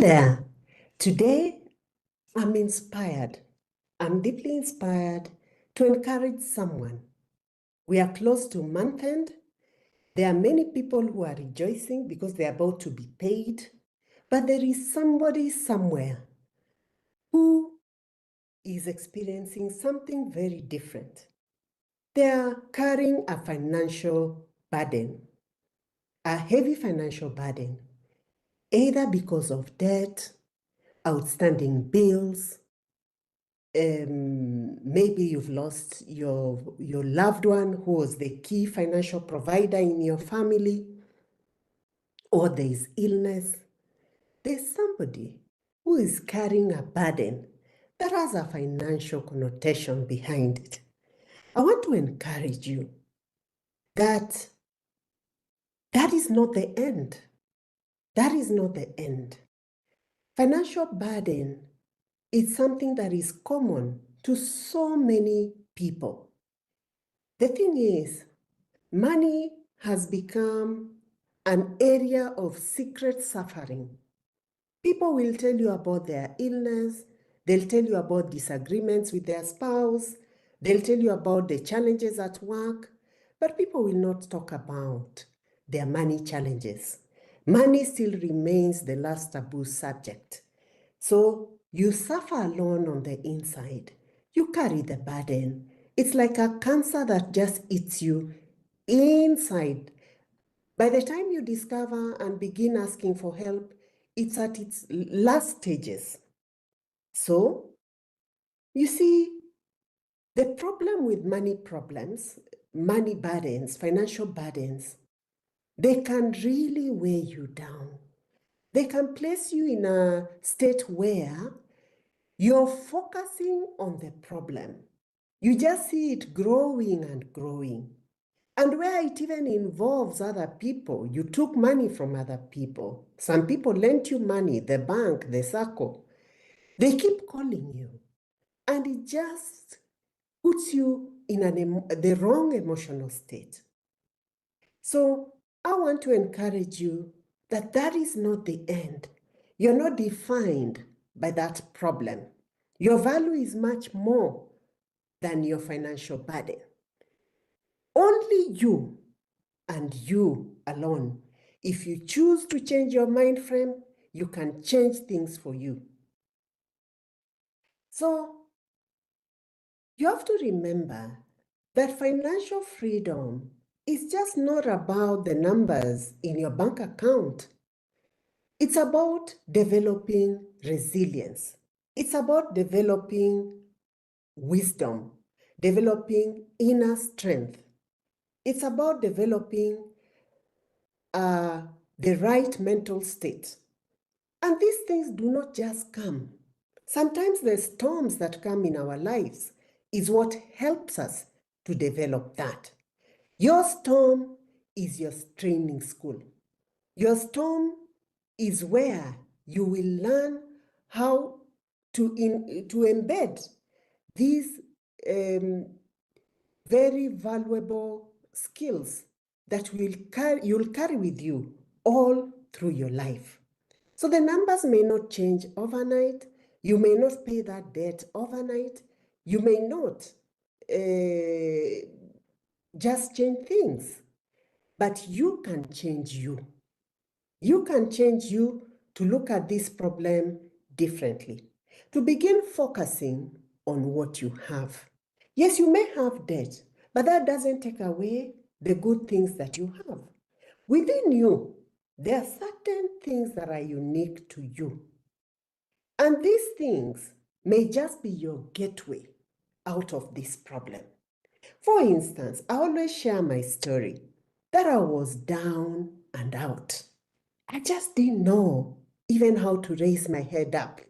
there. Today, I'm inspired. I'm deeply inspired to encourage someone. We are close to month end. There are many people who are rejoicing because they're about to be paid. But there is somebody somewhere who is experiencing something very different. They are carrying a financial burden, a heavy financial burden, either because of debt, outstanding bills, maybe you've lost your loved one who was the key financial provider in your family, or there is illness. There's somebody who is carrying a burden that has a financial connotation behind it. I want to encourage you that that is not the end. That is not the end. Financial burden is something that is common to so many people. The thing is, money has become an area of secret suffering. People will tell you about their illness, they'll tell you about disagreements with their spouse, they'll tell you about the challenges at work, but people will not talk about their money challenges. Money still remains the last taboo subject. So you suffer alone on the inside. You carry the burden. It's like a cancer that just eats you inside. By the time you discover and begin asking for help, it's at its last stages. So, you see, the problem with money problems, money burdens, financial burdens, they can really weigh you down. They can place you in a state where you're focusing on the problem. You just see it growing and growing. And where it even involves other people, you took money from other people. Some people lent you money, the bank, the circle. They keep calling you. And it just puts you in the wrong emotional state. So I want to encourage you that that is not the end. You're not defined by that problem. Your value is much more than your financial burden. Only you and you alone. If you choose to change your mind frame, you can change things for you. So you have to remember that financial freedom is just not about the numbers in your bank account. It's about developing resilience. It's about developing wisdom, developing inner strength. It's about developing the right mental state. And these things do not just come. Sometimes the storms that come in our lives is what helps us to develop that. Your storm is your training school. Your storm is where you will learn how to embed these very valuable skills that you'll carry with you all through your life. So the numbers may not change overnight. You may not pay that debt overnight. You may not just change things, but you can change you. You can change you to look at this problem differently, to begin focusing on what you have. Yes, you may have debt, but that doesn't take away the good things that you have. Within you, there are certain things that are unique to you. And these things may just be your gateway out of this problem. For instance, I always share my story that I was down and out. I just didn't know even how to raise my head up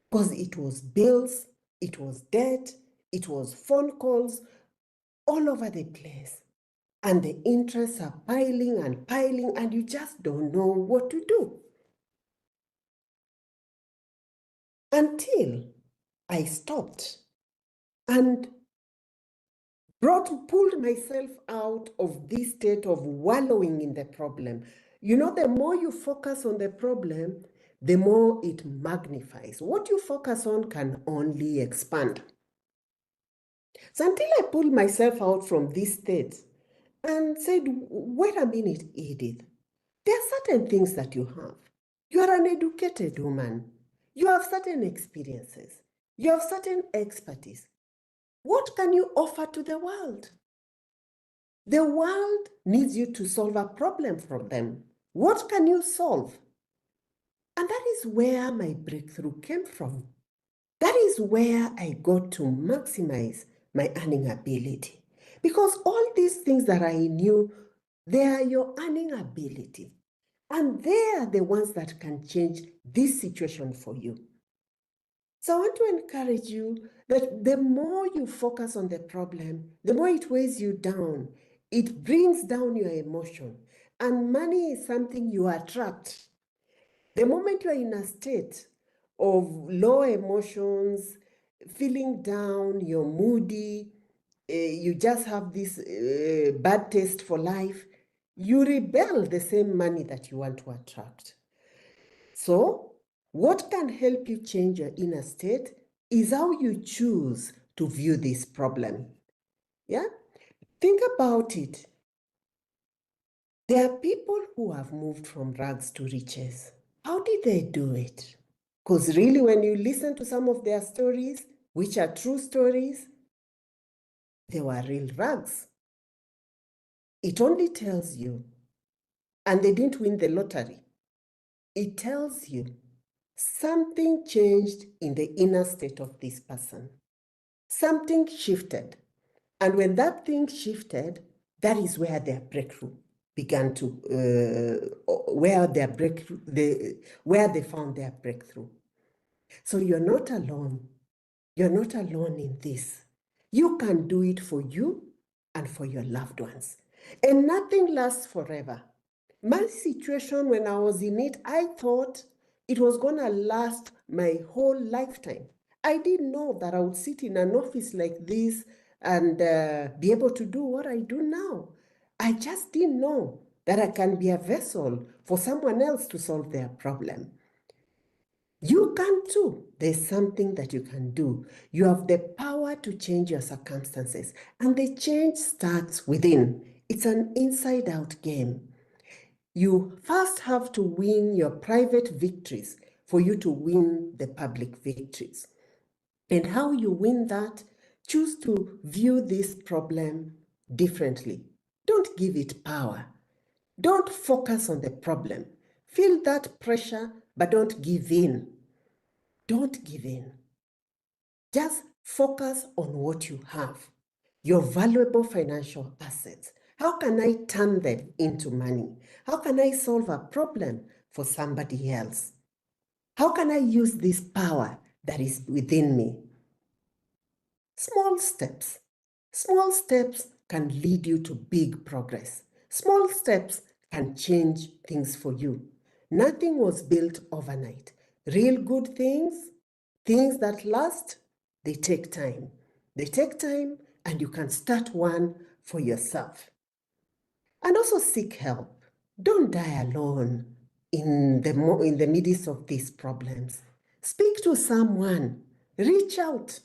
because it was bills, it was debt, it was phone calls all over the place. And the interests are piling, and you just don't know what to do. Until I stopped and pulled myself out of this state of wallowing in the problem. You know, the more you focus on the problem, the more it magnifies. What you focus on can only expand. So until I pulled myself out from this state and said, wait a minute, Edith, there are certain things that you have. You are an educated woman. You have certain experiences. You have certain expertise. What can you offer to the world? The world needs you to solve a problem for them. What can you solve? And that is where my breakthrough came from. That is where I got to maximize my earning ability. Because all these things that I knew, they are your earning ability. And they are the ones that can change this situation for you. So I want to encourage you that the more you focus on the problem, the more it weighs you down. It brings down your emotion. And money is something you attract. The moment you are in a state of low emotions, feeling down, you're moody, you just have this bad taste for life, you rebel the same money that you want to attract. So, what can help you change your inner state is how you choose to view this problem. Yeah? Think about it. There are people who have moved from rags to riches. How did they do it? Because really, when you listen to some of their stories, which are true stories, they were real rags. It only tells you, and they didn't win the lottery. It tells you something changed in the inner state of this person. Something shifted. And when that thing shifted, that is where their breakthrough began to, where they found their breakthrough. So you're not alone. You're not alone in this. You can do it for you and for your loved ones. And nothing lasts forever. My situation, when I was in it, I thought it was going to last my whole lifetime. I didn't know that I would sit in an office like this and be able to do what I do now. I just didn't know that I can be a vessel for someone else to solve their problem. You can too. There's something that you can do. You have the power to change your circumstances, and the change starts within. It's an inside-out game. You first have to win your private victories for you to win the public victories. And how you win that, choose to view this problem differently. Don't give it power. Don't focus on the problem. Feel that pressure, but don't give in. Don't give in. Just focus on what you have, your valuable financial assets. How can I turn them into money? How can I solve a problem for somebody else? How can I use this power that is within me? Small steps. Small steps can lead you to big progress. Small steps can change things for you. Nothing was built overnight. Real good things, things that last, they take time. They take time, and you can start one for yourself. And also seek help. Don't die alone in the midst of these problems. Speak to someone. Reach out.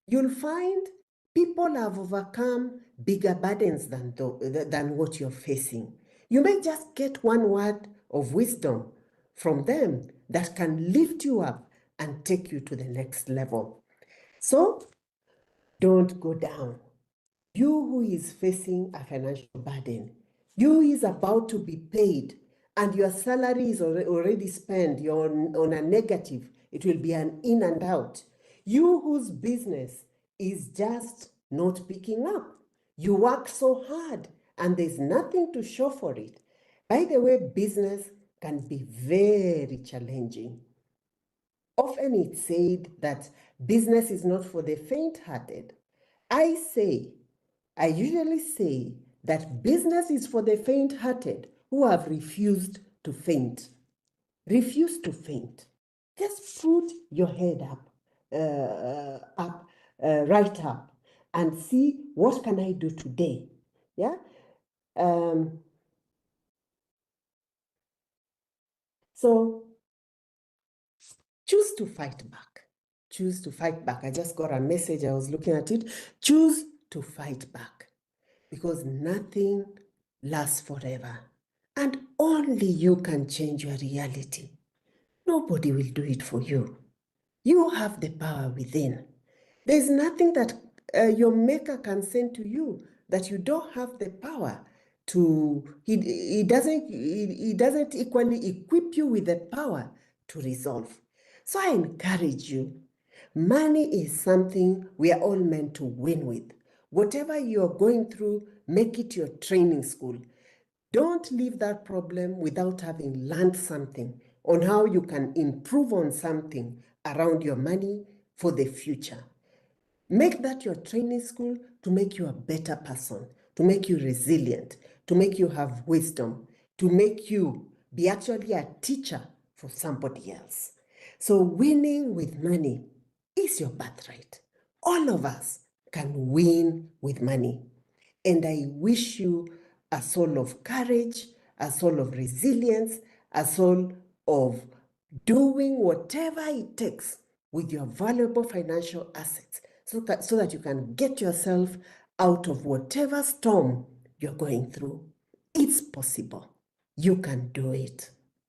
You'll find people have overcome bigger burdens than what you're facing. You may just get one word of wisdom from them that can lift you up and take you to the next level. So don't go down. You who is facing a financial burden, you who is about to be paid, and your salary is already spent, you're on a negative, it will be an in and out. You whose business is just not picking up. You work so hard and there's nothing to show for it. By the way, business can be very challenging. Often it's said that business is not for the faint-hearted. I usually say that business is for the faint-hearted who have refused to faint. Refuse to faint. Just put your head right up, and see what can I do today. Yeah. So choose to fight back. Choose to fight back. I just got a message. I was looking at it. Choose to fight back, because nothing lasts forever. And only you can change your reality. Nobody will do it for you. You have the power within. There's nothing that your maker can send to you that you don't have the power to. He doesn't equally equip you with the power to resolve. So I encourage you. Money is something we are all meant to win with. Whatever you're going through, make it your training school. Don't leave that problem without having learned something on how you can improve on something around your money for the future. Make that your training school to make you a better person, to make you resilient, to make you have wisdom, to make you be actually a teacher for somebody else. So winning with money is your birthright. All of us can win with money. And I wish you a soul of courage, a soul of resilience, a soul of doing whatever it takes with your valuable financial assets so that you can get yourself out of whatever storm you're going through. It's possible. You can do it.